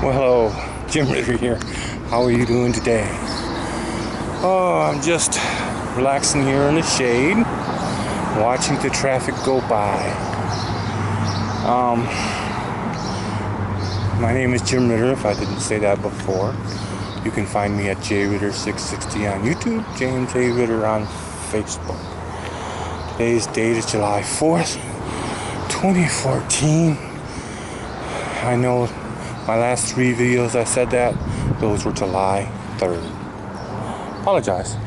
Well, hello, Jim Ritter here. How are you doing today? Oh, I'm just relaxing here in the shade, watching the traffic go by. My name is Jim Ritter, if I didn't say that before. You can find me at jritter660 on YouTube, James A. Ritter on Facebook. Today's date is July 4th, 2014. I know my last 3 videos I said that, those were July 3rd. Apologize.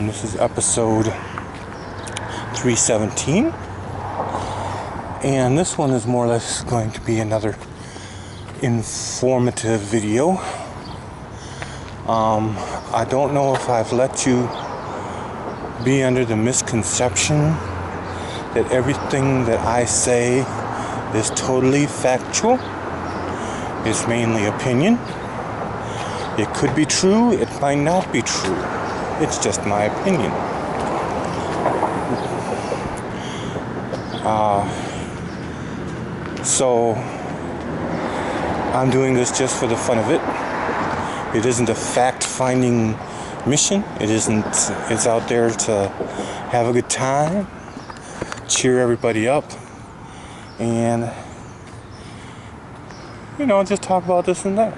This is episode 317. And this one is more or less going to be another informative video. I don't know if I've let you be under the misconception that everything that I say is totally factual. It's mainly opinion. It could be true, it might not be true. It's just my opinion. So I'm doing this just for the fun of it. It isn't a fact-finding mission. It's out there to have a good time, cheer everybody up, and just talk about this and that.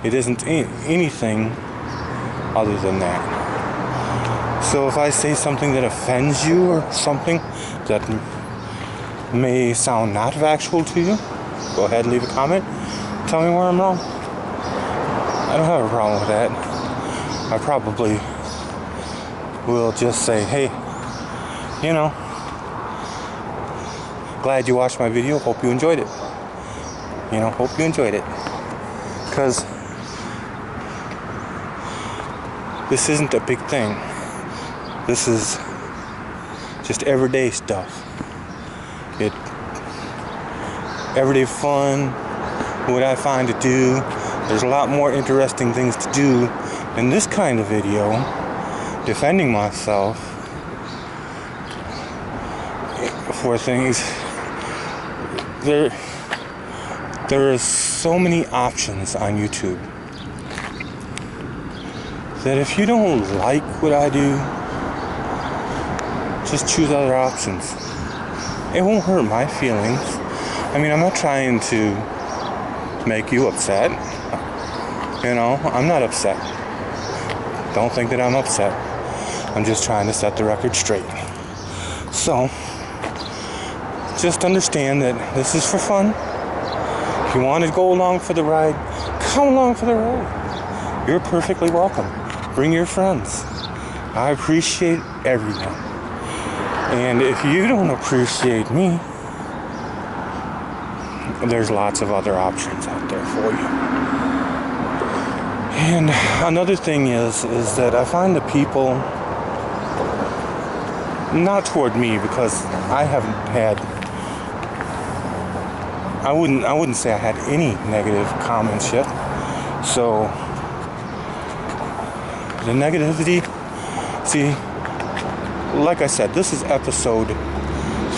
It isn't anything other than that. So if I say something that offends you or something that may sound not factual to you, go ahead and leave a comment. Tell me where I'm wrong. I don't have a problem with that. I probably will just say, hey, glad you watched my video. Hope you enjoyed it. Hope you enjoyed it. Because this isn't a big thing. This is just everyday stuff. Everyday fun, what I find to do. There's a lot more interesting things to do than this kind of video, defending myself for things. There is so many options on YouTube that if you don't like what I do, just choose other options. It won't hurt my feelings. I'm not trying to make you upset. I'm not upset. Don't think that I'm upset. I'm just trying to set the record straight. So, just understand that this is for fun. If you want to go along for the ride, come along for the ride. You're perfectly welcome. Bring your friends. I appreciate everyone. And if you don't appreciate me, there's lots of other options out there for you. And another thing is that I find the people, not toward me, because I haven't had, I wouldn't say I had any negative comments yet. So the negativity, see, like I said, this is episode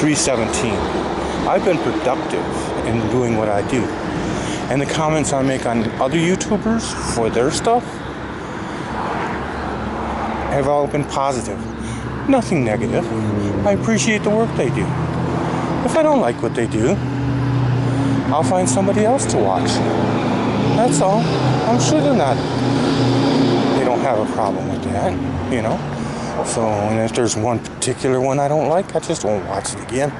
317. I've been productive in doing what I do. And the comments I make on other YouTubers for their stuff have all been positive. Nothing negative. I appreciate the work they do. If I don't like what they do, I'll find somebody else to watch. That's all. I'm sure they don't have a problem with that, So, and if there's one particular one I don't like, I just won't watch it again.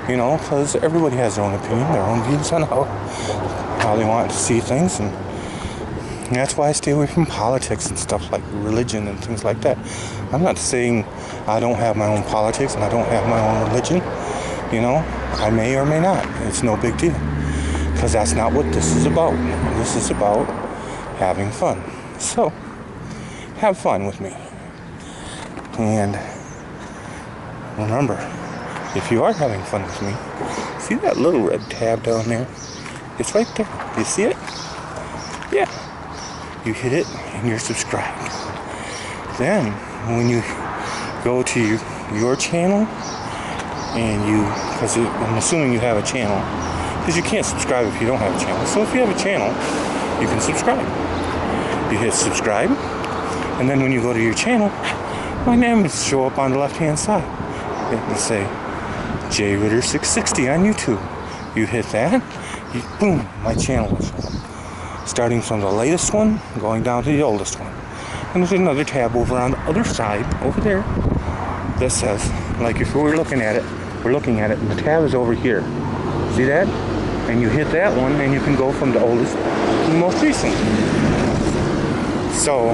Because everybody has their own opinion, their own views on how they want to see things. And that's why I stay away from politics and stuff like religion and things like that. I'm not saying I don't have my own politics and I don't have my own religion. I may or may not. It's no big deal. Because that's not what this is about. This is about having fun. So, have fun with me. And remember, if you are having fun with me, see that little red tab down there? It's right there. You see it? Yeah. You hit it and you're subscribed. Then, when you go to your channel, and because I'm assuming you have a channel, Because you can't subscribe if you don't have a channel. So if you have a channel, you can subscribe. You hit subscribe, and then when you go to your channel, my name will show up on the left-hand side. It will say J Ritter 660 on YouTube. You hit that, boom, my channel will show up. Starting from the latest one, going down to the oldest one. And there's another tab over on the other side, over there, that says, like if we're looking at it, and the tab is over here. See that? And you hit that one, and you can go from the oldest to the most recent. So,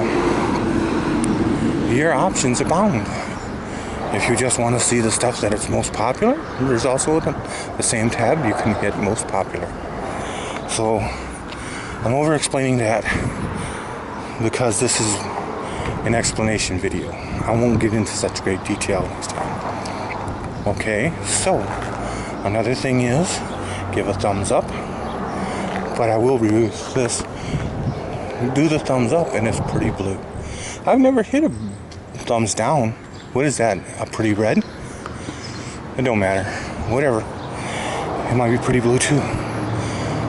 your options abound. If you just want to see the stuff that is most popular, there's also the same tab you can hit most popular. So, I'm over explaining that because this is an explanation video. I won't get into such great detail next time. Okay, so another thing is give a thumbs up, but I will review this. Do the thumbs up and it's pretty blue. I've never hit a thumbs down. What is that? A pretty red? It don't matter. Whatever. It might be pretty blue too.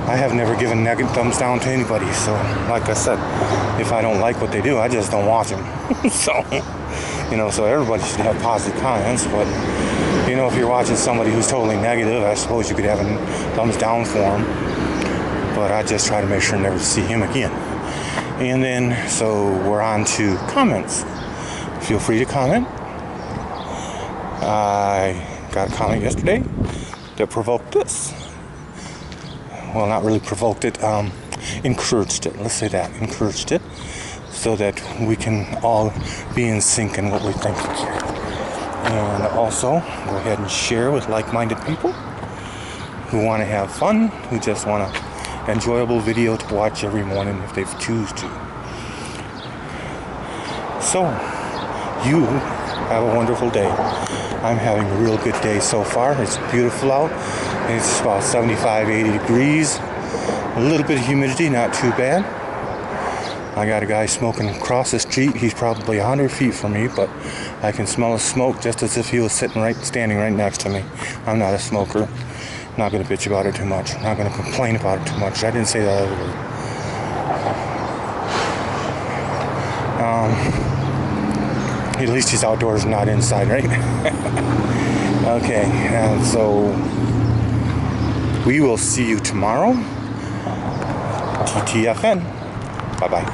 I have never given negative thumbs down to anybody, so like I said, if I don't like what they do, I just don't watch them. So, so everybody should have positive comments, but if you're watching somebody who's totally negative, I suppose you could have a thumbs down for him, but I just try to make sure never to see him again. And then, so we're on to comments. Feel free to comment. I got a comment yesterday that provoked this. Well, not really provoked it, encouraged it. Let's say that, encouraged it, so that we can all be in sync in what we think. And also, go ahead and share with like-minded people who want to have fun, who just want an enjoyable video to watch every morning if they choose to. So, you have a wonderful day. I'm having a real good day so far. It's beautiful out. It's about 75, 80 degrees. A little bit of humidity, not too bad. I got a guy smoking across the street. He's probably 100 feet from me, but I can smell his smoke just as if he was standing right next to me. I'm not a smoker. I'm not going to bitch about it too much. I'm not going to complain about it too much. I didn't say that other word. At least he's outdoors, not inside, right? Okay, and so we will see you tomorrow. TTFN. Bye-bye.